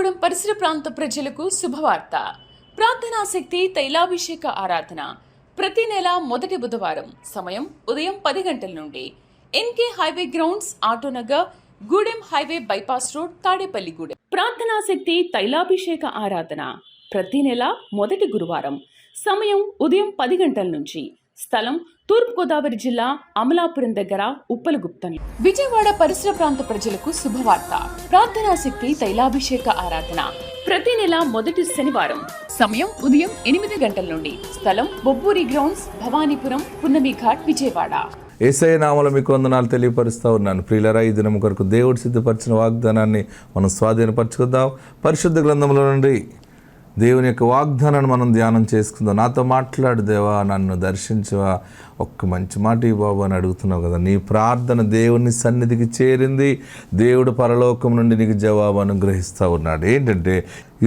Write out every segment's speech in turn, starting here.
కొత్తగూడెం పరిసర ప్రాంత ప్రజలకు శుభవార్త. ప్రార్థనాశక్తి తైలాభిషేక ఆరాధన ప్రతి నెల మొదటి బుధవారం. సమయం ఉదయం 10 గంటల నుండి. NK highway grounds, Autonagar, Gudem highway bypass road, Tadepalligudem. ప్రార్థనాశక్తి తైలాభిషేక ఆరాధన ప్రతి నెల మొదటి గురువారం. సమయం ఉదయం 10 గంటల నుంచి. స్థలం తూర్పుగోదావరి జిల్లా, అమలాపురం దగ్గర, ఉప్పలగుప్తం. విజయవాడ పరిసర ప్రాంత ప్రజలకు శుభవార్త. ప్రార్థనాశక్తి తైలాభిషేక ఆరాధన ప్రతి నెల మొదటి శనివారం. సమయం ఉదయం 8 గంటల నుండి. స్థలం బొబ్బూరి గ్రౌండ్స్, భవానీపురం, పున్నమి ఘాట్, విజయవాడ. యేసయ్య నామములో మీకు వందనాలు తెలియపరుస్తూ ఉన్నాను. ప్రియులారా, ఈ దినం కొరకు దేవుడు సిద్ధపరిచిన వాగ్దానాన్ని మనం స్వాధీనపరచుకుందాం. పరిశుద్ధ గ్రంథంలో నుండి దేవుని యొక్క వాగ్దానాన్ని మనం ధ్యానం చేసుకుందాం. నాతో మాట్లాడు దేవా, నన్ను దర్శించవా, ఒక్క మంచి మాట ఈ బాబు అని అడుగుతున్నావు కదా. నీ ప్రార్థన దేవుని సన్నిధికి చేరింది. దేవుడు పరలోకం నుండి నీకు జవాబు అనుగ్రహిస్తూ ఉన్నాడు. ఏంటంటే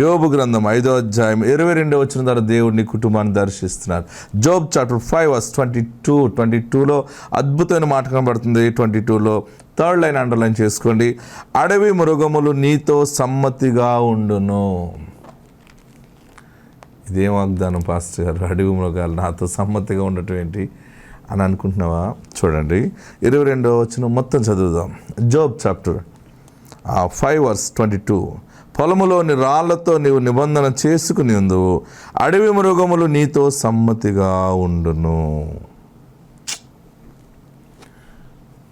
యోబు గ్రంథం 5వ అధ్యాయం 22వ వచనం ద్వారా దేవుడు నీ కుటుంబాన్ని దర్శిస్తున్నారు. జోబ్ చాప్టర్ 5:22లో అద్భుతమైన మాట కనబడుతుంది. 22లో 3rd లైన్ అండర్లైన్ చేసుకోండి. అడవి మృగములు నీతో సమ్మతిగా ఉండును. ఇదేం వాగ్దానం పాస్టర్ గారు, అడవి మృగాలు నాతో సమ్మతిగా ఉండటం ఏంటి అని అనుకుంటున్నావా? చూడండి 22వ వచనం మొత్తం చదువుదాం. Job chapter 5:22. పొలములోని రాళ్లతో నీవు నిబంధన చేసుకుని ఉందువు, అడవి మృగములు నీతో సమ్మతిగా ఉండును.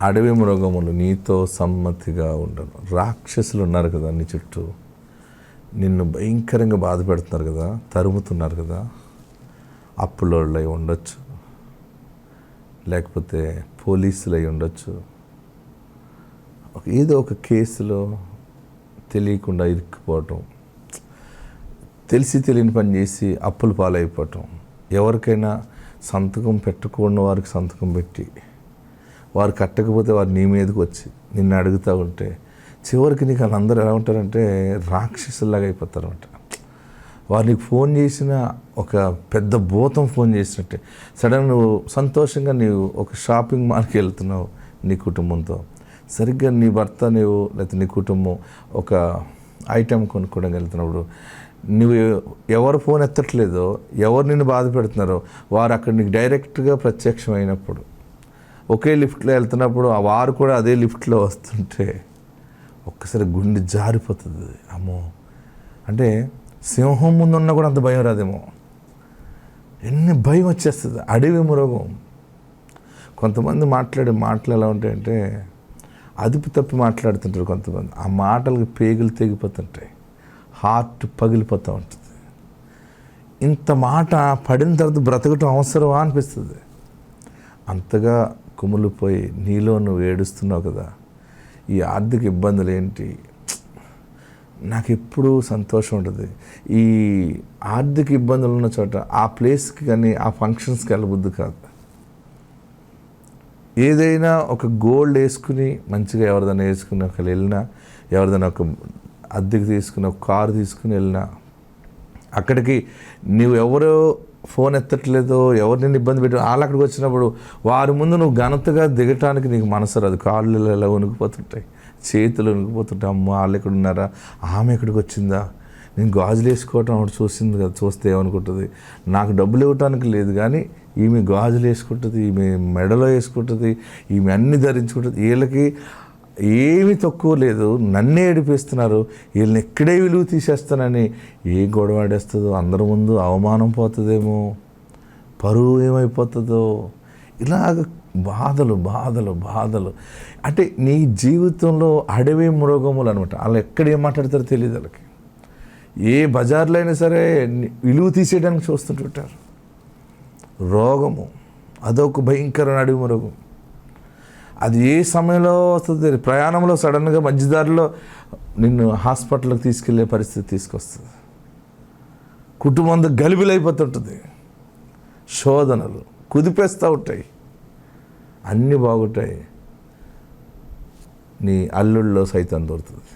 అడవి మృగములు నీతో సమ్మతిగా ఉండును. రాక్షసులు ఉన్నారు కదా నీ చుట్టూ, నిన్ను భయంకరంగా బాధ పెడుతున్నారు కదా, తరుముతున్నారు కదా. అప్పులోళ్ళు అయి ఉండొచ్చు, లేకపోతే పోలీసులు అయి ఉండొచ్చు, ఏదో ఒక కేసులో తెలియకుండా ఇరుక్కుపోవటం, తెలిసి తెలియని పని చేసి అప్పుల పాలైపోవటం, ఎవరికైనా సంతకం పెట్టకుండా వారికి సంతకం పెట్టి వారు కట్టకపోతే వారు నీ మీదకి వచ్చి నిన్ను అడుగుతూ ఉంటే చివరికి నీకు వాళ్ళందరూ ఎలా ఉంటారంటే రాక్షసులాగా అయిపోతారు అనమాట. వారు నీకు ఫోన్ చేసిన ఒక పెద్ద భూతం ఫోన్ చేసినట్టే. సడన్ నువ్వు సంతోషంగా నీవు ఒక షాపింగ్ మాల్కి వెళ్తున్నావు నీ కుటుంబంతో. సరిగ్గా నీ భర్త నీవు లేకపోతే నీ కుటుంబం ఒక ఐటెం కొనుక్కోవడానికి వెళ్తున్నప్పుడు నువ్వు ఎవరు ఫోన్ ఎత్తట్లేదో, ఎవరు నిన్ను బాధ పెడుతున్నారో వారు అక్కడ నీకు డైరెక్ట్గా ప్రత్యక్షమైనప్పుడు, ఒకే లిఫ్ట్లో వెళ్తున్నప్పుడు ఆ వారు కూడా అదే లిఫ్ట్లో వస్తుంటే ఒక్కసారి గుండె జారిపోతుంది. అమ్మో, అంటే సింహం ముందున్నా కూడా అంత భయం రాదేమో, ఎన్ని భయం వచ్చేస్తుంది. అడవి మృగం. కొంతమంది మాట్లాడే మాటలు ఎలా ఉంటాయంటే అదుపు తప్పి మాట్లాడుతుంటారు కొంతమంది. ఆ మాటలకు పేగులు తెగిపోతుంటాయి, హార్ట్ పగిలిపోతూ ఉంటుంది. ఇంత మాట పడిన తర్వాత బ్రతకటం అవసరమా అనిపిస్తుంది. అంతగా కుమిలిపోయి నీలో నువ్వు ఏడుస్తున్నావు కదా. ఈ ఆర్థిక ఇబ్బందులు ఏంటి, నాకు ఎప్పుడూ సంతోషం ఉంటుంది. ఈ ఆర్థిక ఇబ్బందులు ఉన్న చోట ఆ ప్లేస్కి కానీ ఆ ఫంక్షన్స్కి వెళ్ళబుద్ది కాదు. ఏదైనా ఒక గోల్డ్ వేసుకుని మంచిగా ఎవరిదైనా వేసుకుని ఒకళ్ళు వెళ్ళినా, ఎవరిదైనా ఒక అద్దెకి తీసుకుని ఒక కారు తీసుకుని వెళ్ళినా, అక్కడికి నువ్వు ఎవరో ఫోన్ ఎత్తట్లేదో, ఎవరిని ఇబ్బంది పెట్టి వాళ్ళు అక్కడికి వచ్చినప్పుడు వారి ముందు నువ్వు ఘనతగా దిగటానికి నీకు మనసు రాదు. కాళ్ళు ఎలా వణికిపోతుంటాయి, చేతులు వణికిపోతుంటాయి. అమ్మ, వాళ్ళు ఎక్కడ ఉన్నారా, ఆమె ఎక్కడికి వచ్చిందా, నేను గాజులు వేసుకోవటం ఆవిడ చూసింది కదా, చూస్తే ఏమనుకుంటుంది, నాకు డబ్బులు ఇవ్వటానికి లేదు కానీ ఈమె గాజులు వేసుకుంటుంది, ఈమె మెడలో వేసుకుంటుంది, ఈమె అన్ని ధరించుకుంటుంది, వీళ్ళకి ఏమీ తక్కువ లేదు, నన్నే ఏడిపిస్తున్నారు, వీళ్ళని ఎక్కడే విలువ తీసేస్తానని ఏ గొడవ ఆడేస్తుందో, అందరి ముందు అవమానం పోతుందేమో, పరువు ఏమైపోతుందో, ఇలాగ బాధలు బాధలు బాధలు. అంటే నీ జీవితంలో అడవి మృగములు అనమాట. వాళ్ళు ఎక్కడ ఏం మాట్లాడతారో తెలియదు వాళ్ళకి. ఏ బజార్లో అయినా సరే విలువ తీసేయడానికి చూస్తుంటుంటారు. రోగము అదొక భయంకరమైన అడవి మృగం. అది ఏ సమయంలో వస్తుంది, ప్రయాణంలో సడన్గా మధ్యదారిలో నిన్ను హాస్పిటల్కి తీసుకెళ్లే పరిస్థితి తీసుకొస్తుంది. కుటుంబం అంతా గలిబిలైపోతుంటుంది. శోధనలు కుదిపేస్తూ ఉంటాయి, అన్నీ బాగుంటాయి. నీ అల్లుళ్ళలో సైతం దొరుకుతుంది.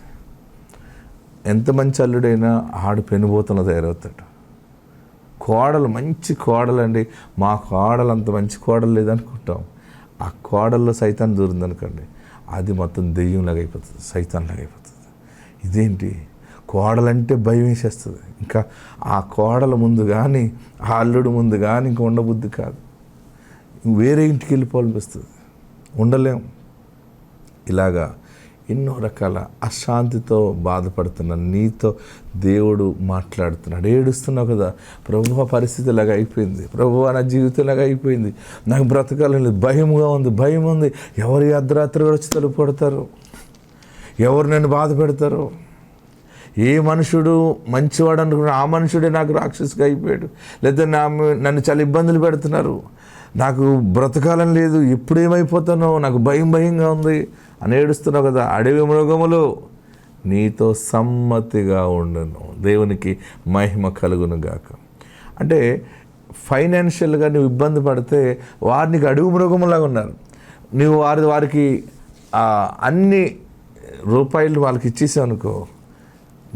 ఎంత మంచి అల్లుడైనా ఆడు పెనుబోతన తయారవుతాడు. కోడలు మంచి కోడలండి, మా కోడలు అంత మంచి కోడలు లేదనుకుంటాం. ఆ కోడల్లో సైతాన్ దూరిందనుకోండి, అది మొత్తం దెయ్యంలాగా అయిపోతుంది, సైతాన్లాగా అయిపోతుంది. ఇదేంటి కోడలంటే భయం వేసేస్తుంది. ఇంకా ఆ కోడల ముందు కానీ ఆ అల్లుడు ముందు కానీ ఇంకా ఉండబుద్ధి కాదు. వేరే ఇంటికి వెళ్ళిపోవాలనిపిస్తుంది, ఉండలేం. ఇలాగా ఎన్నో రకాల అశాంతితో బాధపడుతున్న నీతో దేవుడు మాట్లాడుతున్నాడు. ఏడుస్తున్నావు కదా, ప్రభువా పరిస్థితి ఇలాగ అయిపోయింది, ప్రభువా నా జీవితం ఇలాగ అయిపోయింది, నాకు బ్రతకాలని భయంగా ఉంది, భయం ఉంది. ఎవరు అర్ధరాత్రి వచ్చి తలుపు కొడతారు, ఎవరు నన్ను బాధ పెడతారు, ఏ మనుషుడు మంచివాడు అనుకున్నా ఆ మనుషుడే నాకు రాక్షసుగా అయిపోయాడు, లేదా నన్ను చాలా ఇబ్బందులు పెడుతున్నారు, నాకు బ్రతకాలని లేదు, ఎప్పుడేమైపోతానో నాకు భయంగా ఉంది అని ఏడుస్తున్నావు కదా. అడవి మృగములు నీతో సమ్మతిగా ఉండును, దేవునికి మహిమ కలుగును గాక. అంటే ఫైనాన్షియల్గా నువ్వు ఇబ్బంది పడితే వారు నీకు అడవి మృగములాగా ఉన్నారు. నువ్వు వారికి అన్ని రూపాయలు వాళ్ళకి ఇచ్చేసావు అనుకో,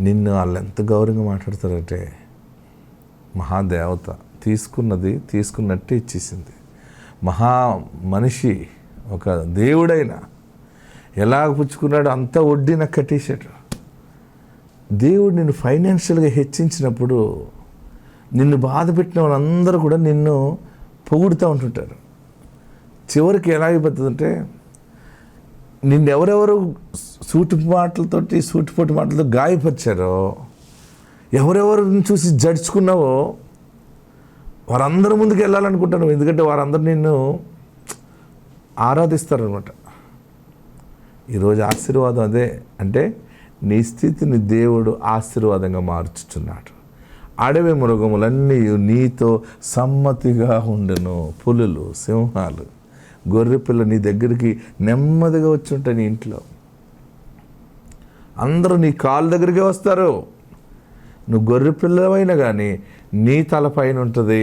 నిన్ను వాళ్ళు ఎంత గౌరవంగా మాట్లాడతారంటే, మహాదేవత తీసుకున్నట్టే ఇచ్చేసింది. మహా మనిషి ఒక దేవుడైనా ఎలాగ పుచ్చుకున్నాడు అంతా వడ్డీ నాకు కట్టేశాడు. దేవుడు నిన్ను ఫైనాన్షియల్గా హెచ్చించినప్పుడు నిన్ను బాధ పెట్టిన వాళ్ళందరూ కూడా నిన్ను పొగుడుతూ ఉంటుంటారు. చివరికి ఎలాగైపోతుందంటే, నిన్నెవరెవరు సూటిపోటి మాటలతో గాయపరిచారో, ఎవరెవరు చూసి జడ్చుకున్నావో వారందరి ముందుకు వెళ్ళాలనుకుంటాను. ఎందుకంటే వారందరూ నిన్ను ఆరాధిస్తారనమాట. ఈరోజు ఆశీర్వాదం అదే. అంటే నీ స్థితిని దేవుడు ఆశీర్వాదంగా మార్చుచున్నాడు. అడవి మృగములన్నీ నీతో సమ్మతిగా ఉండును. పులులు, సింహాలు, గొర్రెపిల్ల నీ దగ్గరికి నెమ్మదిగా వచ్చి ఉంటాయి. నీ ఇంట్లో అందరూ నీ కాళ్ళ దగ్గరికి వస్తారు. నువ్వు గొర్రె పిల్లవైనా కానీ నీ తల పైన ఉంటుంది,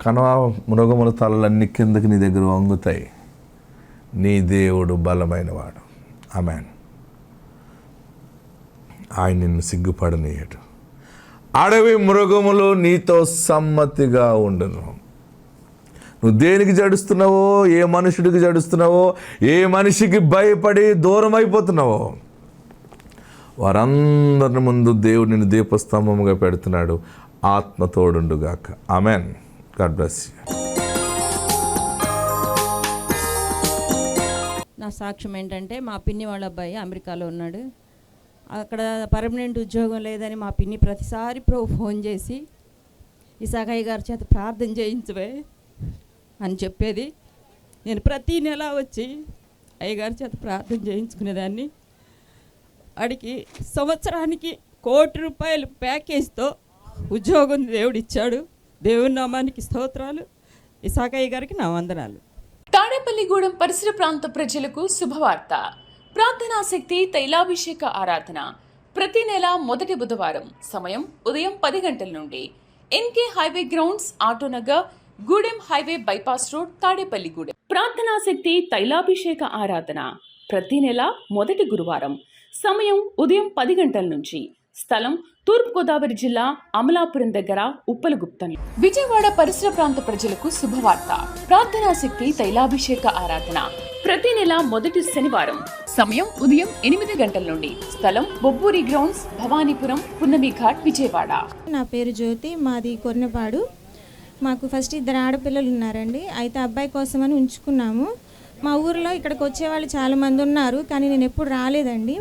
కనవ మృగముల తలలన్నీ కిందకి నీ దగ్గర వంగుతాయి. నీ దేవుడు బలమైన వాడు. ఆమేన్. ఆయన నిన్ను సిగ్గుపడనీయడు. అడవి మృగములు నీతో సమ్మతిగా ఉండును. నువ్వు దేనికి జడుస్తున్నావో, ఏ మనుషుడికి జడుస్తున్నావో, ఏ మనిషికి భయపడి దూరం అయిపోతున్నావో, వారందరి ముందు దేవుడు నిన్ను దీపస్తంభముగా పెడుతున్నాడు. ఆత్మ తోడుండుగాక. ఆమెన్. God bless you. నా సాక్ష్యం ఏంటంటే, మా పిన్ని వాళ్ళ అబ్బాయి అమెరికాలో ఉన్నాడు. అక్కడ పర్మనెంట్ ఉద్యోగం లేదని మా పిన్ని ప్రతిసారి ఫోన్ చేసి ఇసాకయ్య గారి చేత ప్రార్థన చేయించవే అని చెప్పేది. నేను ప్రతీ నెల వచ్చి అయ్యగారి చేత ప్రార్థన చేయించుకునేదాన్ని. వాడికి సంవత్సరానికి ₹1 కోటి ప్యాకేజ్తో ఉద్యోగం దేవుడు ఇచ్చాడు. దేవుని నామానికి స్తోత్రాలు. ఇసాకయ్య గారికి నా వందనాలు. తాడేపల్లిగూడెం పరిసర ప్రాంత ప్రజలకు శుభవార్త. ప్రార్థనాశక్తి తైలాభిషేక ఆరాధన ప్రతి నెల మొదటి బుధవారం. సమయం ఉదయం 10 గంటల నుండి. NK highway grounds, Autonagar, Gudem highway bypass road, Tadepalligudem. ప్రార్థనాశక్తి తైలాభిషేక ఆరాధన ప్రతి నెల మొదటి గురువారం. సమయం ఉదయం 10 గంటల నుంచి. స్థలం తూర్పుగోదావరి జిల్లా అమలాపురం దగ్గర ఉప్పలగుప్తం. విజయవాడ పరిసర ప్రాంత ప్రజలకు శుభవార్త. ప్రార్థనాశక్తి తైలాభిషేక ఆరాధన ప్రతి నెల మొదటి శనివారం. సమయం ఉదయం 8 గంటల నుండి. స్థలం బొబ్బూరి గ్రౌండ్స్, భవానీపురం, పున్నమి ఘాట్, విజయవాడ. నా పేరు జ్యోతి, మాది కొర్నపాడు. మాకు ఫస్ట్ 2 ఆడపిల్లలు ఉన్నారండి. అయితే అబ్బాయి కోసమని ఉంచుకున్నాము. మా ఊరిలో ఇక్కడికి వచ్చేవాళ్ళు చాలామంది ఉన్నారు, కానీ నేను ఎప్పుడు రాలేదండి.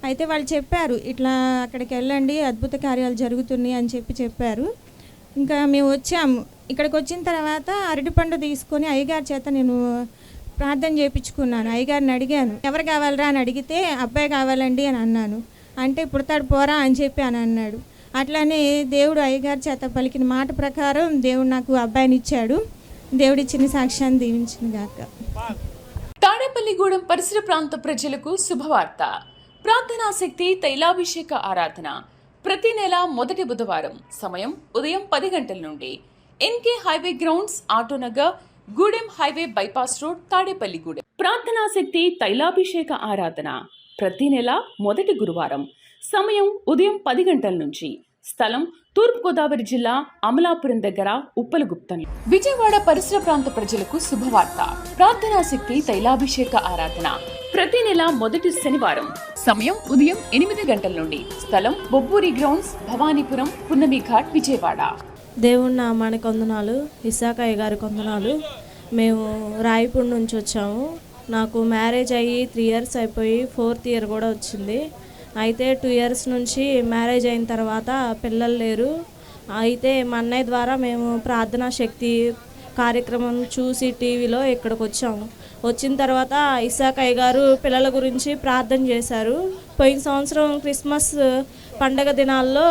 అయితే వాళ్ళు చెప్పారు, ఇట్లా అక్కడికి వెళ్ళండి, అద్భుత కార్యాలు జరుగుతున్నాయి అని చెప్పారు. ఇంకా మేము వచ్చాము. ఇక్కడికి వచ్చిన తర్వాత అరటిపండు తీసుకొని అయ్యగారి చేత నేను ప్రార్థన చేయించుకున్నాను. అయ్యగారిని అడిగాను, ఎవరు కావాలరా అని అడిగితే అబ్బాయి కావాలండి అని అన్నాను. అంటే పుడతాడు పోరా అని చెప్పి అని అన్నాడు. అట్లానే దేవుడు అయ్యగారి చేత పలికిన మాట ప్రకారం దేవుడు నాకు అబ్బాయిని ఇచ్చాడు. దేవుడిచ్చిన సాక్ష్యాన్ని దీవించిన గాక. తాడేపల్లిగూడెం పరిసర ప్రాంత ప్రజలకు శుభవార్త. ప్రార్థనాశక్తి తైలాభిషేక ఆరాధన ప్రతి నెల మొదటి బుధవారం. సమయం ఉదయం 10 గంటల నుండి. NK highway grounds, Autonagar, Gudem highway bypass road, Tadepalligudem. ప్రార్థనాశక్తి తైలాభిషేక ఆరాధన ప్రతి నెల మొదటి గురువారం. సమయం ఉదయం 10 గంటల నుంచి. స్థలం తూర్పుగోదావరి జిల్లా అమలాపురం దగ్గర ఉప్పలగుప్తం. విజయవాడ పరిసర ప్రాంత ప్రజలకు శుభవార్త. ప్రార్థనా శక్తి తైలాభిషేక ఆరాధన ప్రతి నెల మొదటి శనివారం. సమయం ఉదయం 8 గంటల నుండి. స్థలం బొబ్బూరి గ్రౌండ్స్, భవానీపురం, పున్నమి ఘాట్, విజయవాడ. దేవుని నామానికి వందనాలు. ఇసాకయ్య గారికి వందనాలు. మేము రాయపూడి నుంచి వచ్చాము. నాకు మ్యారేజ్ అయ్యి 3 ఇయర్స్ అయిపోయి 4th ఇయర్ కూడా వచ్చింది. అయితే 2 ఇయర్స్ నుంచి మ్యారేజ్ అయిన తర్వాత పిల్లలు లేరు. అయితే మా అన్నయ్య ద్వారా మేము ప్రార్థనా శక్తి కార్యక్రమం చూసి టీవీలో ఇక్కడికి వచ్చాము. వచ్చిన తర్వాత ఇసాకయ్య గారు పిల్లల గురించి ప్రార్థన చేశారు. పోయిన సంవత్సరం క్రిస్మస్ పండగ దినాల్లో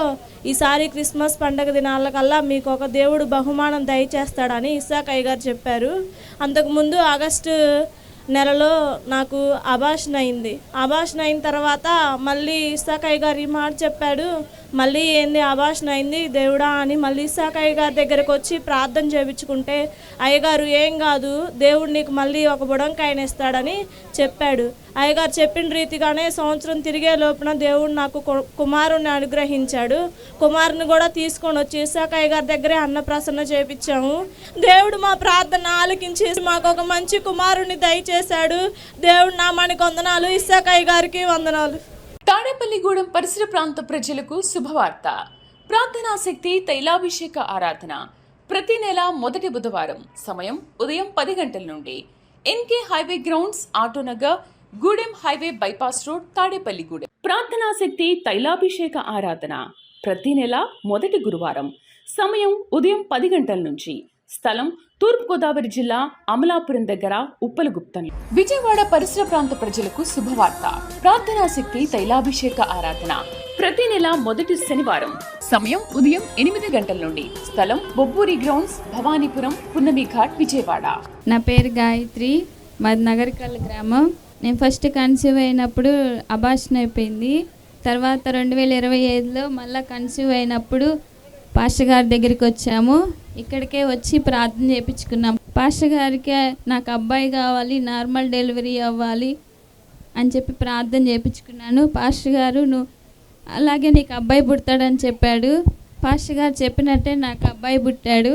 ఈసారి క్రిస్మస్ పండగ దినాలకల్లా మీకు ఒక దేవుడు బహుమానం దయచేస్తాడని ఇసాకయ్య గారు చెప్పారు. అంతకుముందు ఆగస్టు నెలలో నాకు అబార్షన్ అయింది. అబార్షన్ అయిన తర్వాత మళ్ళీ ఇసాకయ్య గారు ఈ మాట చెప్పాడు, మళ్ళీ ఏంది అబార్షన్ అయింది దేవుడా అని మళ్ళీ ఇసాకయ్య గారి దగ్గరకు వచ్చి ప్రార్థన చేయించుకుంటే అయ్యగారు ఏం కాదు, దేవుడు నీకు మళ్ళీ ఒక బుడంకాయని ఇస్తాడని చెప్పాడు. అయ్యగారు చెప్పిన రీతిగానే సంవత్సరం తిరిగే లోపున దేవుడు నాకు కుమారుని అనుగ్రహించాడు. కుమారుని కూడా తీసుకొని వచ్చి ఇసాకయ్య గారి దగ్గరే అన్నప్రాసన చేయించాము. దేవుడు మా ప్రార్థన ఆలకించి మాకు ఒక మంచి కుమారుని దయచేశాడు. దేవుడు నామానికి వందనాలు. ఇసాకయ్య గారికి వందనాలు. తాడేపల్లిగూడెం పరిసర ప్రాంత ప్రజలకు శుభవార్త. ప్రార్థనా శక్తి తైలాభిషేక ఆరాధన ప్రతి నెల మొదటి బుధవారం. సమయం ఉదయం 10 గంటల నుండి. NK highway grounds, Autonagar, Gudem highway bypass road, Tadepalligudem. ప్రార్థనా శక్తి తైలాభిషేక ఆరాధన ప్రతి నెల మొదటి గురువారం. సమయం ఉదయం 10 గంటల నుంచి. స్థలం తూర్పుగోదావరి జిల్లా అమలాపురం దగ్గర ఉప్పలగుప్తం. విజయవాడ పరిసర ప్రాంత ప్రజలకు శుభవార్త. ప్రార్థనా శక్తి తైలాభిషేక ఆరాధన ప్రతి నెల మొదటి శనివారం. సమయం ఉదయం 8 గంటల నుండి. స్థలం బొబ్బూరి గ్రౌండ్స్, భవానీపురం, పున్నమి ఘాట్, విజయవాడ. నా పేరు గాయత్రి, మాది నగరికల్ గ్రామం. నేను ఫస్ట్ కన్సీవ్ అయినప్పుడు అబార్షన్ అయిపోయింది. తర్వాత 2025లో మళ్ళీ కన్సీవ్ అయినప్పుడు పాస్టర్ గారి దగ్గరికి వచ్చాము. ఇక్కడికే వచ్చి ప్రార్థన చేయించుకున్నాం. పాస్టర్ గారికి నాకు అబ్బాయి కావాలి, నార్మల్ డెలివరీ అవ్వాలి అని చెప్పి ప్రార్థన చేయించుకున్నాను. పాస్టర్ గారు నువ్వు అలాగే నీకు అబ్బాయి పుడతాడని చెప్పాడు. పాస్టర్ గారు చెప్పినట్టే నాకు అబ్బాయి పుట్టాడు.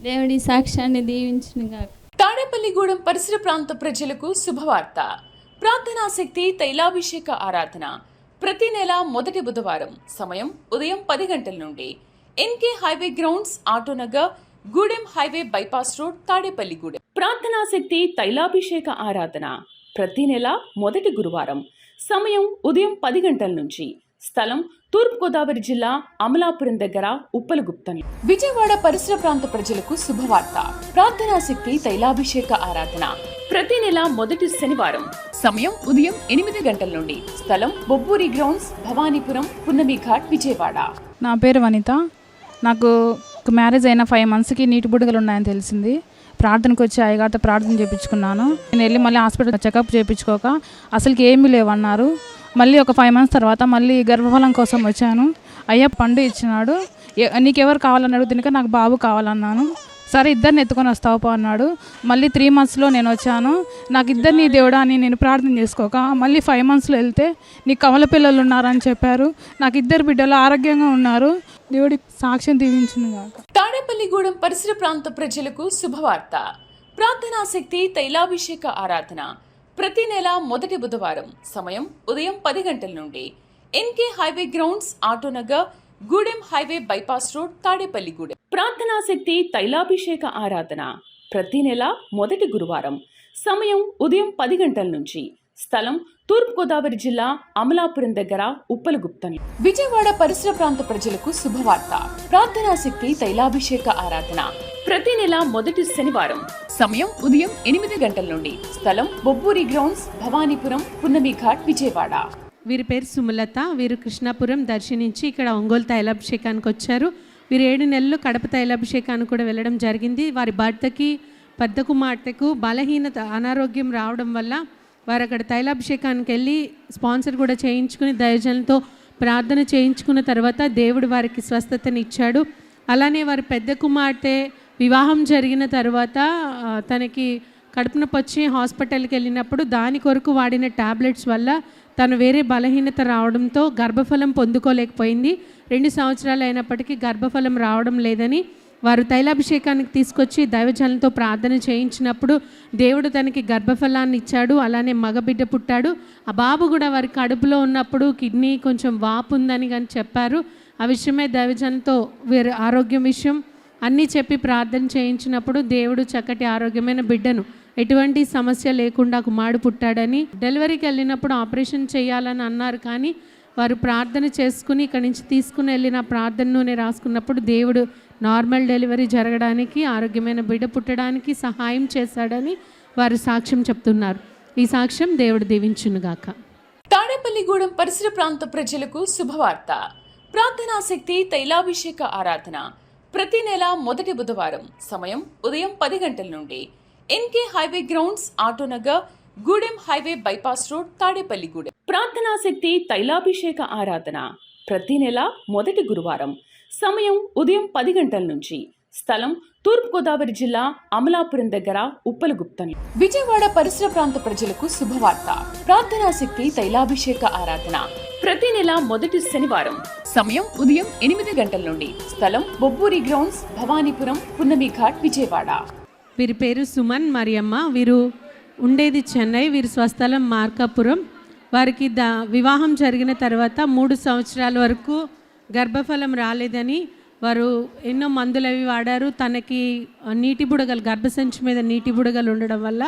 దేవుడి సాక్ష్యాన్ని దీవించునుగాక. తాడేపల్లిగూడెం పరిసర ప్రాంత ప్రజలకు శుభవార్త. ప్రార్థనా శక్తి తైలాభిషేక ఆరాధన ప్రతి నెల మొదటి బుధవారం. సమయం ఉదయం 10 గంటల నుండి. NK highway grounds, Autonagar, Gudem highway bypass road, Tadepalligudem. ప్రార్థనా శక్తి తైలాభిషేక ఆరాధన ప్రతి నెల మొదటి గురువారం. సమయం ఉదయం 10 గంటల నుంచి. స్థలం తూర్పుగోదావరి జిల్లా అమలాపురం దగ్గర ఉప్పలగుప్తం. విజయవాడ పరిసర ప్రాంత ప్రజలకు శుభవార్త. ప్రార్థనా శక్తి తైలాభిషేక ఆరాధన ప్రతి నెల మొదటి శనివారం. సమయం ఉదయం 8 గంటల నుండి. స్థలం బొబ్బూరి గ్రౌండ్స్, భవానీపురం, పున్నమి ఘాట్, విజయవాడ. నా పేరు వనిత. నాకు మ్యారేజ్ అయిన 5 మంత్స్కి నీటి బుడగలు ఉన్నాయని తెలిసింది. ప్రార్థనకు వచ్చి అయ్యగారితో ప్రార్థన చేయించుకున్నాను. నేను వెళ్ళి మళ్ళీ హాస్పిటల్ చెకప్ చేయించుకోక అసలుకి ఏమీ లేవన్నారు. మళ్ళీ ఒక 5 మంత్స్ తర్వాత మళ్ళీ గర్భఫలం కోసం వచ్చాను. అయ్యా పండు ఇచ్చినాడు. నీకెవరు కావాలన్నాడు. దీనిక నాకు బాబు కావాలన్నాను. సరే ఇద్దరిని ఎత్తుకొని వస్తావు అన్నాడు. మళ్ళీ 3 మంత్స్లో నేను వచ్చాను. నాకు ఇద్దరిని దేవుడా అని నేను ప్రార్థన చేసుకోక మళ్ళీ 5 మంత్స్లో వెళ్తే నీకు కవల పిల్లలు ఉన్నారని చెప్పారు. నాకు 2 బిడ్డలు ఆరోగ్యంగా ఉన్నారు. దేవుడి సాక్ష్యం దీవించును గాక. తాడేపల్లిగూడెం పరిసర ప్రాంత ప్రజలకు శుభవార్త. ప్రార్థనా శక్తి తైలాభిషేక ఆరాధన ప్రతి నెల మొదటి బుధవారం. సమయం ఉదయం 10 గంటల నుండి. NK highway grounds, Autonagar, Gudem highway bypass road, Tadepalligudem. ప్రార్థనా శక్తి తైలాభిషేక ఆరాధన ప్రతి నెల మొదటి గురువారం. సమయం ఉదయం 10 గంటల నుంచి. స్థలం తూర్పుగోదావరి జిల్లా అమలాపురం దగ్గర ఉప్పలగుప్తం. విజయవాడ పరిసర ప్రాంత ప్రజలకు శుభవార్త. ప్రార్థనా శక్తి తైలాభిషేక ఆరాధన ప్రతి నెల మొదటి శనివారం. సమయం ఉదయం 8 గంటల నుండి. స్థలం బొబ్బూరి గ్రౌండ్స్, భవానీపురం, పున్నమి ఘాట్, విజయవాడ. వీరి పేరు సుమలత. వీరు కృష్ణాపురం దర్శించి ఇక్కడ ఒంగోలు తైలాభిషేకానికి వచ్చారు. వీరు 7 నెలలు కడప తైలాభిషేకానికి కూడా వెళ్ళడం జరిగింది. వారి భర్తకి పెద్ద కుమార్తెకు బలహీనత అనారోగ్యం రావడం వల్ల వారు అక్కడ తైలాభిషేకానికి వెళ్ళి స్పాన్సర్ కూడా చేయించుకుని దైవజనులతో ప్రార్థన చేయించుకున్న తర్వాత దేవుడు వారికి స్వస్థతనిచ్చాడు. అలానే వారి పెద్ద కుమార్తె వివాహం జరిగిన తర్వాత తనకి కడుపు నొప్పి వచ్చి హాస్పిటల్కి వెళ్ళినప్పుడు దాని కొరకు వాడిన టాబ్లెట్స్ వల్ల తను వేరే బలహీనత రావడంతో గర్భఫలం పొందుకోలేకపోయింది. 2 సంవత్సరాలు అయినప్పటికీ గర్భఫలం రావడం లేదని వారు తైలాభిషేకానికి తీసుకొచ్చి దైవజనులతో ప్రార్థన చేయించినప్పుడు దేవుడు తనకి గర్భఫలాన్ని ఇచ్చాడు. అలానే మగబిడ్డ పుట్టాడు. ఆ బాబు కూడా వారి కడుపులో ఉన్నప్పుడు కిడ్నీ కొంచెం వాపు ఉందని కానీ చెప్పారు. ఆ విషయమే దైవజనులతో వీరి ఆరోగ్యం విషయం అన్నీ చెప్పి ప్రార్థన చేయించినప్పుడు దేవుడు చక్కటి ఆరోగ్యమైన బిడ్డను ఎటువంటి సమస్య లేకుండా కుమారుడు పుట్టాడని, డెలివరీకి వెళ్ళినప్పుడు ఆపరేషన్ చేయాలని అన్నారు. కానీ వారు ప్రార్థన చేసుకుని ఇక్కడి నుంచి తీసుకుని వెళ్ళిన ప్రార్థన నూనె రాసుకున్నప్పుడు దేవుడు నార్మల్ డెలివరీ జరగడానికి, ఆరోగ్యమైన బిడ్డ పుట్టడానికి సహాయం చేశాడని వారు సాక్ష్యం చెప్తున్నారు. ఈ సాక్ష్యం దేవుడు దీవించునుగాక. తాడేపల్లిగూడెం పరిసర ప్రాంత ప్రజలకు శుభవార్త. ప్రార్థనాశక్తి తైలాభిషేక ఆరాధన ప్రతి నెల మొదటి బుధవారం. సమయం ఉదయం 10 గంటల నుండి. NK highway grounds, Autonagar, Gudem highway bypass road, Tadepalligudem. ప్రార్థనాశక్తి తైలాభిషేక ఆరాధన ప్రతి నెల మొదటి గురువారం. సమయం ఉదయం 10 గంటల నుంచి. స్థలం తూర్పుగోదావరి జిల్లా అమలాపురం దగ్గర ఉప్పలగుప్తం. విజయవాడ పరిసర ప్రాంత ప్రజలకు శుభవార్త. ప్రార్థనాశక్తి తైలాభిషేక ఆరాధన ప్రతి నెల మొదటి శనివారం. సమయం ఉదయం 8 గంటల నుండి. స్థలం బొబ్బూరి గ్రౌండ్స్, భవానీపురం, పున్నమి ఘాట్, విజయవాడ. వీరి పేరు సుమన్ మరియమ్మ. వీరు ఉండేది చెన్నై. వీరి స్వస్థలం మార్కాపురం. వారికి వివాహం జరిగిన తర్వాత 3 సంవత్సరాల వరకు గర్భఫలం రాలేదని వారు ఎన్నో మందులు అవి వాడారు. తనకి నీటి బుడగలు, గర్భసంచి మీద నీటి బుడగలు ఉండడం వల్ల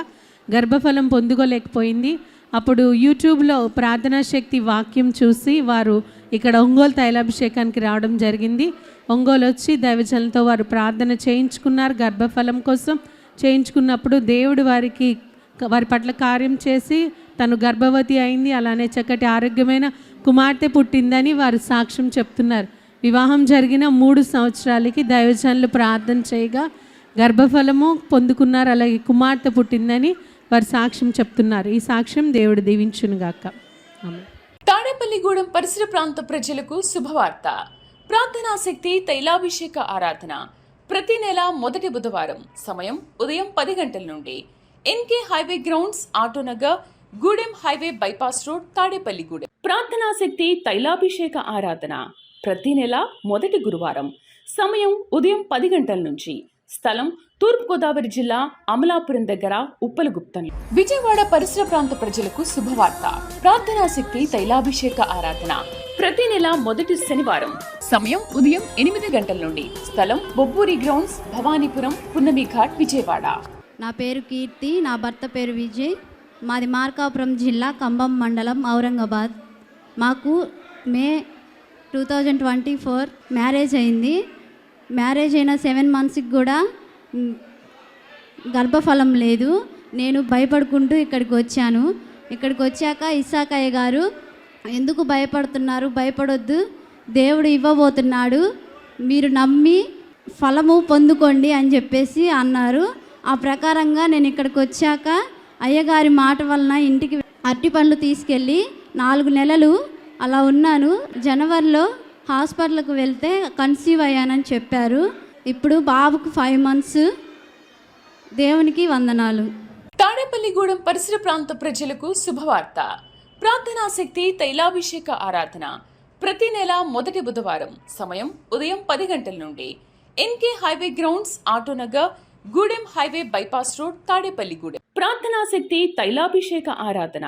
గర్భఫలం పొందుకోలేకపోయింది. అప్పుడు యూట్యూబ్లో ప్రార్థనా శక్తి వాక్యం చూసి వారు ఇక్కడ ఒంగోలు తైలాభిషేకానికి రావడం జరిగింది. ఒంగోలు వచ్చి దైవజనులతో వారు ప్రార్థన చేయించుకున్నారు. గర్భఫలం కోసం చేయించుకున్నప్పుడు దేవుడు వారి పట్ల కార్యం చేసి తను గర్భవతి అయింది. అలానే చక్కటి ఆరోగ్యమైన కుమార్తె పుట్టిందని వారు సాక్ష్యం చెప్తున్నారు. వివాహం జరిగిన 3 సంవత్సరాలకి దైవజనులు ప్రార్థన చేయగా గర్భఫలము పొందుకున్నారు. అలాగే కుమార్తె పుట్టిందని వారు సాక్ష్యం చెప్తున్నారు. ఈ సాక్ష్యం దేవుడు దీవించునుగాక. ఆమేన్. తాడేపల్లిగూడెం పరిసర ప్రాంత ప్రజలకు శుభవార్త. ప్రార్థనాశక్తి తైలాభిషేక ఆరాధన ప్రతి నెల మొదటి బుధవారం. సమయం ఉదయం 10 గంటల నుండి. NK highway grounds, Autonagar, Gudem highway bypass road, Tadepalligudem. ప్రార్థనాశక్తి తైలాభిషేక ఆరాధన ప్రతి నెల మొదటి గురువారం. సమయం ఉదయం 10 గంటల నుంచి. స్థలం తూర్పుగోదావరి జిల్లా అమలాపురం దగ్గర ఉప్పలగుప్తం. విజయవాడ పరిసర ప్రాంత ప్రజలకు శుభవార్త. ప్రార్థనాశక్తి తైలాభిషేక ఆరాధన ప్రతి నెల మొదటి శనివారం. సమయం ఉదయం 8 గంటల నుండి. స్థలం బొబ్బూరి గ్రౌండ్స్, భవానీపురం, పున్నమి ఘాట్, విజయవాడ. నా పేరు కీర్తి, నా భర్త పేరు విజయ్. మాది మార్కాపురం జిల్లా, కంబం మండలం, ఔరంగాబాద్. మాకు మే 2024 మ్యారేజ్ అయింది. మ్యారేజ్ అయిన 7 మంత్స్కి కూడా గర్భఫలం లేదు. నేను భయపడుకుంటూ ఇక్కడికి వచ్చాను. ఇక్కడికి వచ్చాక ఇస్సాకయ్య గారు, ఎందుకు భయపడుతున్నారు, భయపడొద్దు, దేవుడు ఇవ్వబోతున్నాడు, మీరు నమ్మి ఫలము పొందుకోండి అని చెప్పేసి అన్నారు. ఆ ప్రకారంగా నేను ఇక్కడికి వచ్చాక అయ్యగారి మాట వలన ఇంటికి అరటి పండ్లు తీసుకెళ్ళి 4 నెలలు అలా ఉన్నాను. జనవరిలో హాస్పిటల్కి వెళ్తే కన్సీవ్ అయ్యానని చెప్పారు. ఇప్పుడు బాబుకు 5 మంత్స్. దేవునికి వందనాలు. తాడేపల్లిగూడెం పరిసర ప్రాంత ప్రజలకు శుభవార్త. ప్రార్థనాశక్తి తైలాభిషేక ఆరాధన ప్రతి నెల మొదటి బుధవారం. సమయం ఉదయం 10 గంటల నుండి. NK highway grounds, Autonagar, Gudem highway bypass road, Tadepalligudem. ప్రార్థనాశక్తి తైలాభిషేక ఆరాధన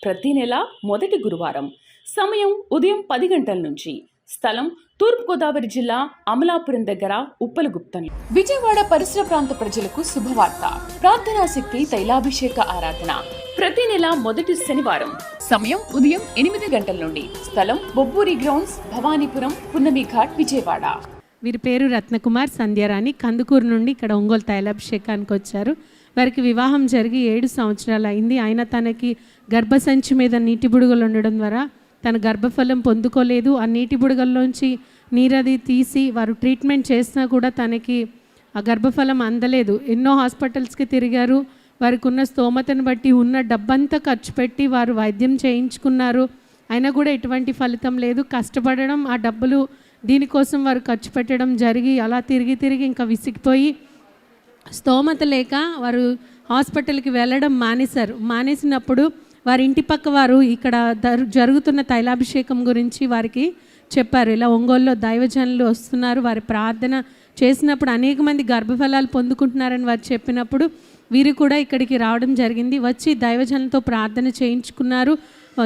ప్రతి నెల మొదటి గురువారం. సమయం ఉదయం 10 గంటల నుంచి. స్థలం తూర్పుగోదావరి జిల్లా అమలాపురం దగ్గర ఉప్పలగుప్తం. విజయవాడ పరిసర ప్రాంత ప్రజలకు శుభవార్త. ప్రార్థనాశక్తి తైలాభిషేక ఆరాధన ప్రతి నెల మొదటి శనివారం. సమయం ఉదయం 8 గంటల నుండి. స్థలం బొబ్బూరి గ్రౌండ్స్, భవానీపురం, పున్నమి ఘాట్, విజయవాడ. వీరి పేరు రత్నకుమార్, సంధ్యారాణి. కందుకూరు నుండి ఇక్కడ ఒంగోలు తైలాభిషేకానికి వచ్చారు. వారికి వివాహం జరిగి 7 సంవత్సరాలు అయింది. ఆయన తనకి గర్భసంచి మీద నీటి బుడగలు ఉండడం ద్వారా తన గర్భఫలం పొందుకోలేదు. ఆ నీటి బుడగల్లోంచి నీరది తీసి వారు ట్రీట్మెంట్ చేసినా కూడా తనకి ఆ గర్భఫలం అందలేదు. ఎన్నో హాస్పిటల్స్కి తిరిగారు. వారికి ఉన్న స్తోమతను బట్టి ఉన్న డబ్బంతా ఖర్చు పెట్టి వారు వైద్యం చేయించుకున్నారు. అయినా కూడా ఎటువంటి ఫలితం లేదు. కష్టపడడం, ఆ డబ్బులు దీనికోసం వారు ఖర్చు పెట్టడం జరిగి అలా తిరిగి తిరిగి ఇంకా విసిగిపోయి స్తోమత లేక వారు హాస్పిటల్కి వెళ్ళడం మానేశారు. మానేసినప్పుడు వారి ఇంటి పక్క వారు ఇక్కడ జరుగుతున్న తైలాభిషేకం గురించి వారికి చెప్పారు, ఇలా ఒంగోలులో దైవజనులు వస్తున్నారు, వారి ప్రార్థన చేసినప్పుడు అనేక మంది గర్భఫలాలు పొందుకుంటున్నారని వారు చెప్పినప్పుడు వీరు కూడా ఇక్కడికి రావడం జరిగింది. వచ్చి దైవజనులతో ప్రార్థన చేయించుకున్నారు.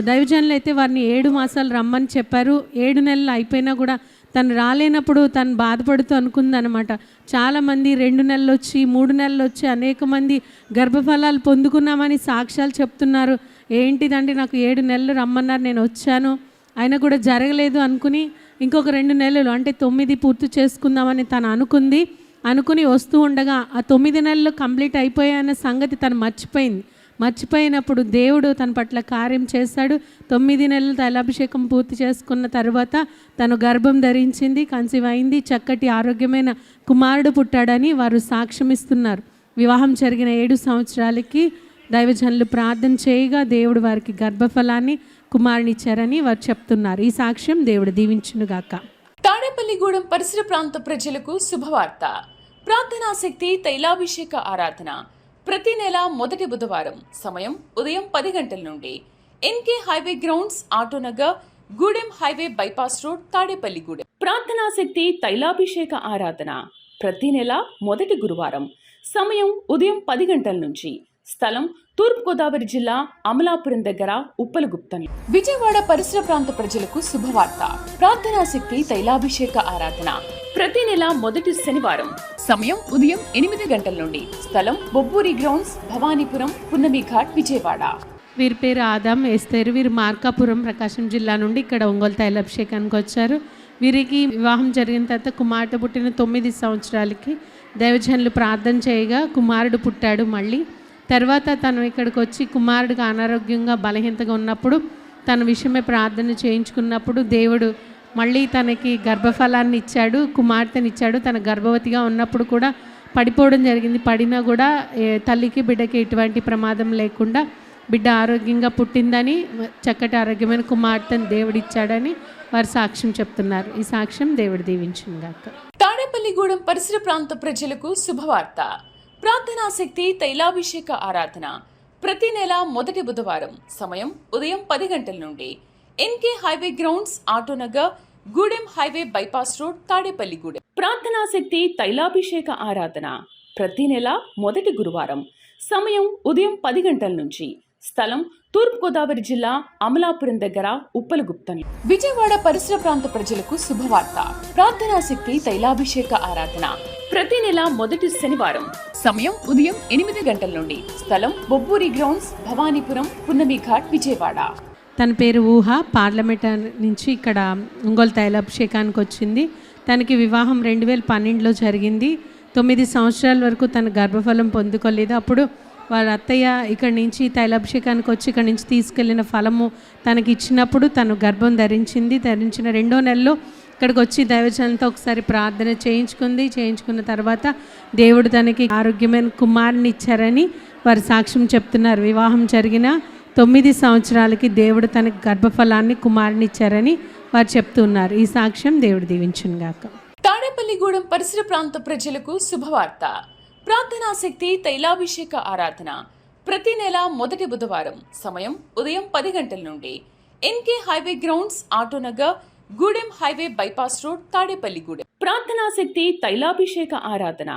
దైవజనులు అయితే వారిని 7 మాసాలు రమ్మని చెప్పారు. 7 నెలలు అయిపోయినా కూడా తను రాలేనప్పుడు తను బాధపడుతూ అనుకుందనమాట. చాలామంది 2 నెలలు వచ్చి 3 నెలలు వచ్చి అనేక మంది గర్భఫలాలు పొందుకున్నామని సాక్ష్యాలు చెప్తున్నారు. ఏంటిదంటే నాకు 7 నెలలు రమ్మన్నారు, నేను వచ్చాను, అయినా కూడా జరగలేదు అనుకుని ఇంకొక 2 నెలలు అంటే 9 పూర్తి చేసుకుందామని తను అనుకుని వస్తూ ఉండగా ఆ 9 నెలలు కంప్లీట్ అయిపోయాయన్న సంగతి తను మర్చిపోయినప్పుడు దేవుడు తన పట్ల కార్యం చేశాడు. 9 నెలలు తైలాభిషేకం పూర్తి చేసుకున్న తర్వాత తను గర్భం ధరించింది, కన్సీవ్ అయింది, చక్కటి ఆరోగ్యమైన కుమారుడు పుట్టాడని వారు సాక్ష్యం ఇస్తున్నారు. వివాహం జరిగిన 7 సంవత్సరాలకి దైవజనులు ప్రార్థన చేయగా దేవుడు వారికి గర్భఫలాన్ని కుమారునిచ్చారని వారు చెప్తున్నారు. ఈ సాక్ష్యం దేవుడు దీవించునుగాక. తాడేపల్లిగూడెం పరిసర ప్రాంత ప్రజలకు శుభవార్త. ప్రార్థనాశక్తి తైలాభిషేక ఆరాధన ప్రతి నెల మొదటి బుధవారం. సమయం ఉదయం 10 గంటల నుండి. NK highway grounds, Autonagar, Gudem highway bypass road, Tadepalligudem. ప్రార్థనాశక్తి తైలాభిషేక ఆరాధన ప్రతి నెల మొదటి గురువారం. సమయం ఉదయం 10 గంటల నుంచి. స్థలం తూర్పుగోదావరి జిల్లా, అమలాపురం దగ్గర, ఉప్పలగుప్తం. విజయవాడ పరిసర ప్రాంత ప్రజలకు శుభవార్త. ప్రార్థనాశక్తి తైలాభిషేక ఆరాధన ప్రతి నెల మొదటి శనివారం. సమయం ఉదయం 8 గంటల నుండి. స్థలం బొబ్బూరి గ్రౌండ్స్, భవానీపురం, పున్నమి ఘాట్, విజయవాడ. వీరి పేరు ఆదాం ఎస్తేరు. వీరు మార్కాపురం, ప్రకాశం జిల్లా నుండి ఇక్కడ ఒంగోలు తైలాభిషేకానికి వచ్చారు. వీరికి వివాహం జరిగిన తర్వాత కుమారుడు పుట్టిన 9 సంవత్సరాలకి దైవజనులు ప్రార్థన చేయగా కుమారుడు పుట్టాడు. మళ్ళీ తర్వాత తను ఇక్కడికి వచ్చి కుమారుడికి అనారోగ్యంగా బలహీనతగా ఉన్నప్పుడు తన విషయమే ప్రార్థన చేయించుకున్నప్పుడు దేవుడు మళ్ళీ తనకి గర్భఫలాన్ని ఇచ్చాడు, కుమార్తెని ఇచ్చాడు. తన గర్భవతిగా ఉన్నప్పుడు కూడా పడిపోవడం జరిగింది. పడినా కూడా తల్లికి బిడ్డకి ఎటువంటి ప్రమాదం లేకుండా బిడ్డ ఆరోగ్యంగా పుట్టిందని, చక్కటి ఆరోగ్యమైన కుమార్తెను దేవుడిచ్చాడని వారు సాక్ష్యం చెప్తున్నారు. ఈ సాక్ష్యం దేవుడు దీవించునుగాక. తాడేపల్లిగూడెం పరిసర ప్రాంత ప్రజలకు శుభవార్త. ప్రార్థనాశక్తి తైలాభిషేక ఆరాధన ప్రతి నెల మొదటి బుధవారం. సమయం ఉదయం 10 గంటల నుండి. NK highway grounds, Autonagar, Gudem highway bypass road, Tadepalligudem. ప్రార్థనాశక్తి తైలాభిషేక ఆరాధన ప్రతి నెల మొదటి గురువారం. సమయం ఉదయం 10 గంటల నుంచి. స్థలం తూర్పుగోదావరి జిల్లా, అమలాపురం దగ్గర, ఉప్పలగుప్తం. విజయవాడ పరిసర ప్రాంత ప్రజలకు శుభవార్త. ప్రార్థనాశక్తి తైలాభిషేక ఆరాధన ప్రతి నెల మొదటి శనివారం. సమయం ఉదయం 8 గంటల నుండి. స్థలం బొబ్బూరి గ్రౌండ్స్, భవానీపురం, పున్నమి ఘాట్, విజయవాడ. తన పేరు ఊహ. పార్లమెంట్ నుంచి ఇక్కడ ఒంగోలు తైలాభిషేకానికి వచ్చింది. తనకి వివాహం 2012లో జరిగింది. 9 సంవత్సరాల వరకు తన గర్భఫలం పొందుకోలేదు. అప్పుడు వాళ్ళ అత్తయ్య ఇక్కడి నుంచి తైలాభిషేకానికి వచ్చి ఇక్కడి నుంచి తీసుకెళ్లిన ఫలము తనకి ఇచ్చినప్పుడు తను గర్భం ధరించింది. ధరించిన 2వ నెలలో ఇక్కడికి వచ్చి దైవజనులతో ఒకసారి ప్రార్థన చేయించుకున్న తర్వాత దేవుడు తనకి ఆరోగ్యమైన కుమారుని ఇచ్చారని వారు సాక్ష్యం చెప్తున్నారు. వివాహం జరిగిన 9 సంవత్సరాలకి దేవుడు తనకి గర్భఫలాన్ని కుమారుని ఇచ్చారని వారు చెప్తున్నారు. ఈ సాక్ష్యం దేవుడు దీవించునుగాక. తాడేపల్లిగూడెం పరిసర ప్రాంత ప్రజలకు శుభవార్త. ప్రార్థనాశక్తి తైలాభిషేక ఆరాధన ప్రతి నెల మొదటి బుధవారం. సమయం ఉదయం 10 గంటల నుండి. NK highway grounds, Autonagar, Gudem highway bypass road, Tadepalligudem. ప్రార్థనాశక్తి తైలాభిషేక ఆరాధన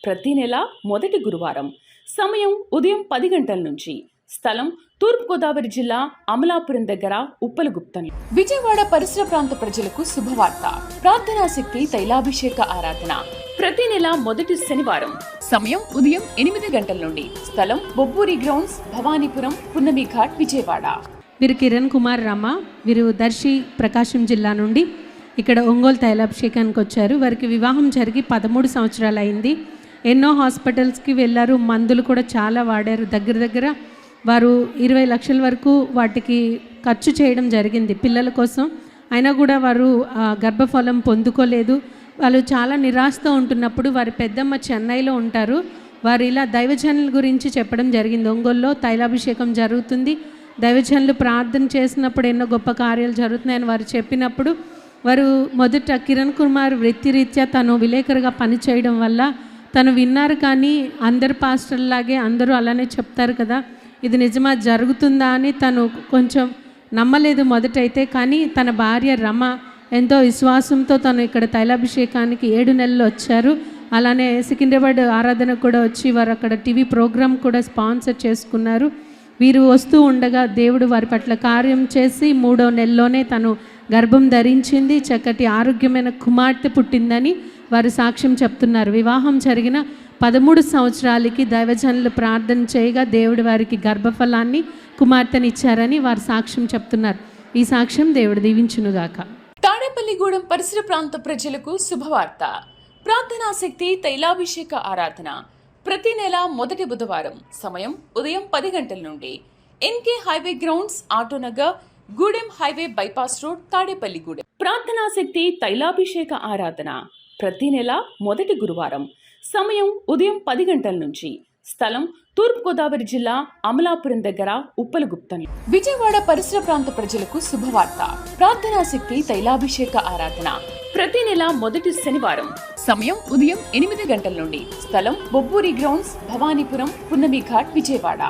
ప్రతి నెల మొదటి గురువారం. సమయం ఉదయం 10 గంటల నుంచి. స్థలం తూర్పుగోదావరి జిల్లా, అమలాపురం దగ్గర, ఉప్పలగుప్తం. విజయవాడ పరిసర ప్రాంత ప్రజలకు శుభవార్త. ప్రార్థనాశక్తి తైలాభిషేక ఆరాధన ప్రతి నెల మొదటి శనివారం. సమయం ఉదయం 8 గంటల నుండి. స్థలం బొబ్బూరి గ్రౌండ్స్, భవానీపురం, పున్నమి ఘాట్, విజయవాడ. వీరు కిరణ్ కుమార్ రమ. వీరు దర్శి, ప్రకాశం జిల్లా నుండి ఇక్కడ ఒంగోలు తైలాభిషేకానికి వచ్చారు. వారికి వివాహం జరిగి 13 సంవత్సరాలు అయింది. ఎన్నో హాస్పిటల్స్కి వెళ్ళారు, మందులు కూడా చాలా వాడారు. దగ్గర వారు 20 లక్షల వరకు వాటికి ఖర్చు చేయడం జరిగింది పిల్లల కోసం. అయినా కూడా వారు గర్భఫలం పొందుకోలేదు. వాళ్ళు చాలా నిరాశతో ఉంటున్నప్పుడు వారి పెద్దమ్మ చెన్నైలో ఉంటారు. వారు ఇలా దైవజనుల గురించి చెప్పడం జరిగింది. ఒంగోలులో తైలాభిషేకం జరుగుతుంది, దైవజనులు ప్రార్థన చేసినప్పుడు ఎన్నో గొప్ప కార్యాలు జరుగుతున్నాయని వారు చెప్పినప్పుడు వారు మొదట కిరణ్ కుమార్ వృత్తిరీత్యా తను విలేకరుగా పనిచేయడం వల్ల తను విన్నారు. కానీ అందరు పాస్టర్లాగే అందరూ అలానే చెప్తారు కదా, ఇది నిజమా జరుగుతుందా అని తను కొంచెం నమ్మలేదు మొదటైతే. కానీ తన భార్య రమ ఎంతో విశ్వాసంతో తను ఇక్కడ తైలాభిషేకానికి 7 నెలలు వచ్చారు. అలానే సికింద్రాబాద్ ఆరాధన కూడా వచ్చి వారు అక్కడ టీవీ ప్రోగ్రామ్ కూడా స్పాన్సర్ చేసుకున్నారు. వీరు వస్తూ ఉండగా దేవుడు వారి పట్ల కార్యం చేసి 3వ నెలలోనే తను గర్భం ధరించింది, చక్కటి ఆరోగ్యమైన కుమార్తె పుట్టిందని వారు సాక్ష్యం చెప్తున్నారు. వివాహం జరిగిన 13 సంవత్సరాలకి దైవజనులు ప్రార్థన చేయగా దేవుడు వారికి గర్భఫలాన్ని కుమార్తెనిచ్చారని వారు సాక్ష్యం చెప్తున్నారు. ఈ సాక్ష్యం దేవుడు దీవించునుగాక. తాడేపల్లిగూడెం పరిసర ప్రాంత ప్రజలకు శుభవార్త. ప్రార్థనాశక్తి తైలాభిషేక ఆరాధన ప్రతి నెల మొదటి బుధవారం. సమయం ఉదయం 10 గంటల నుండి. NK highway grounds, Autonagar, Gudem highway bypass road, Tadepalligudem. ప్రార్థనాశక్తి తైలాభిషేక ఆరాధన ప్రతి నెల మొదటి గురువారం. సమయం ఉదయం 10 గంటల నుంచి. స్థలం తూర్పుగోదావరి జిల్లా అమలాపురం దగ్గర ఉప్పలగుప్తం. విజయవాడ పరిసర ప్రాంత ప్రజలకు శుభవార్త. ప్రార్థనాశక్తి తైలాభిషేక ఆరాధన ప్రతి నెల మొదటి శనివారం. సమయం ఉదయం 8 గంటల నుండి. స్థలం బొబ్బూరి గ్రౌండ్స్, భవానీపురం, పున్నమి ఘాట్, విజయవాడ.